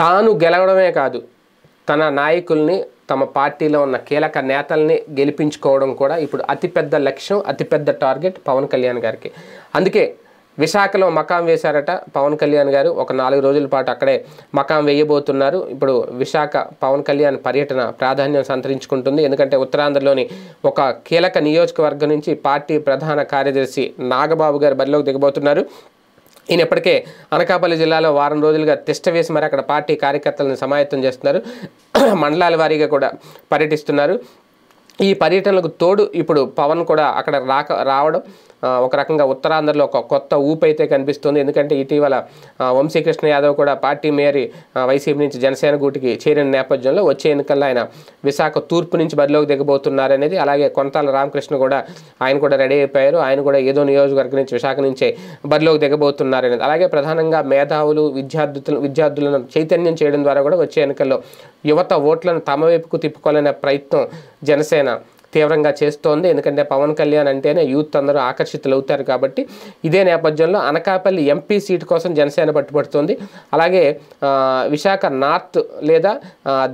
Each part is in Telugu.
తాను గెలవడమే కాదు, తన నాయకుల్ని, తమ పార్టీలో ఉన్న కీలక నేతల్ని గెలిపించుకోవడం కూడా ఇప్పుడు అతిపెద్ద లక్ష్యం, అతిపెద్ద టార్గెట్ పవన్ కళ్యాణ్ గారికి. అందుకే విశాఖలో మకాం వేశారట పవన్ కళ్యాణ్ గారు. ఒక 4 రోజుల పాటు అక్కడే మకాం వేయబోతున్నారు. ఇప్పుడు విశాఖ పవన్ కళ్యాణ్ పర్యటన ప్రాధాన్యం సంతరించుకుంటుంది. ఎందుకంటే ఉత్తరాంధ్రలోని ఒక కీలక నియోజకవర్గం నుంచి పార్టీ ప్రధాన కార్యదర్శి నాగబాబు గారు బరిలోకి దిగబోతున్నారు. ఈయన ఇప్పటికే అనకాపల్లి జిల్లాలో వారం రోజులుగా తిష్ట వేసి మరి అక్కడ పార్టీ కార్యకర్తలను సమాయత్తం చేస్తున్నారు. మండలాల వారీగా కూడా పర్యటిస్తున్నారు. ఈ పర్యటనలకు తోడు ఇప్పుడు పవన్ కూడా అక్కడ రావడం ఒక రకంగా ఉత్తరాంధ్రలో ఒక కొత్త ఊపు అయితే కనిపిస్తుంది. ఎందుకంటే ఇటీవల వంశీకృష్ణ యాదవ్ కూడా పార్టీ మేరీ వైసీపీ నుంచి జనసేన గూటికి చేరిన నేపథ్యంలో వచ్చే ఎన్నికల్లో ఆయన విశాఖ తూర్పు నుంచి బరిలోకి దిగబోతున్నారనేది, అలాగే కొంతాల రామకృష్ణ కూడా ఆయన కూడా రెడీ అయిపోయారు. ఆయన కూడా ఏదో నియోజకవర్గం నుంచి విశాఖ నుంచే బరిలోకి దిగబోతున్నారనేది, అలాగే ప్రధానంగా మేధావులు విద్యార్థులను చైతన్యం చేయడం ద్వారా కూడా వచ్చే ఎన్నికల్లో యువత ఓట్లను తమ వైపుకు తిప్పుకోవాలనే ప్రయత్నం జనసేన తీవ్రంగా చేస్తోంది. ఎందుకంటే పవన్ కళ్యాణ్ అంటేనే యూత్ అందరూ ఆకర్షితులు అవుతారు కాబట్టి. ఇదే నేపథ్యంలో అనకాపల్లి ఎంపీ సీటు కోసం జనసేన పట్టుబడుతోంది. అలాగే విశాఖ నార్త్ లేదా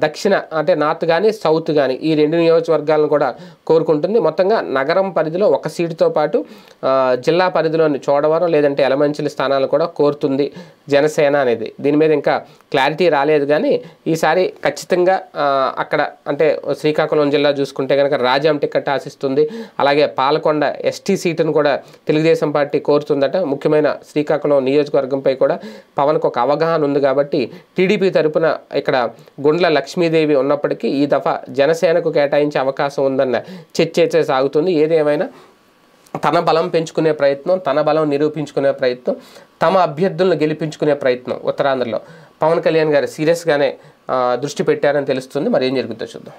దక్షిణ అంటే నార్త్ కానీ సౌత్ కానీ ఈ 2 నియోజకవర్గాలను కూడా కోరుకుంటుంది. మొత్తంగా నగరం పరిధిలో ఒక సీటుతో పాటు జిల్లా పరిధిలోని చోడవరం లేదంటే ఎలమంచిలి స్థానాలను కూడా కోరుతుంది జనసేన అనేది. దీని మీద ఇంకా క్లారిటీ రాలేదు కానీ ఈసారి ఖచ్చితంగా అక్కడ అంటే శ్రీకాకుళం జిల్లా చూసుకుంటే కనుక రాజాం టికెట్ ఆశిస్తుంది. అలాగే పాలకొండ ఎస్టీ సీటును కూడా తెలుగుదేశం పార్టీ కోరుతుందట. ముఖ్యమైన శ్రీకాకుళం నియోజకవర్గంపై కూడా పవన్కు ఒక అవగాహన ఉంది కాబట్టి టీడీపీ తరపున ఇక్కడ గుండ్ల లక్ష్మీదేవి ఉన్నప్పటికీ ఈ దఫా జనసేనకు కేటాయించే అవకాశం ఉందన్న చర్చ అయితే సాగుతుంది. ఏదేమైనా తన బలం పెంచుకునే ప్రయత్నం, తన బలం నిరూపించుకునే ప్రయత్నం, తమ అభ్యర్థులను గెలిపించుకునే ప్రయత్నం ఉత్తరాంధ్రలో పవన్ కళ్యాణ్ గారు సీరియస్గానే దృష్టి పెట్టారని తెలుస్తుంది. మరి ఏం జరుగుతుందో చూద్దాం.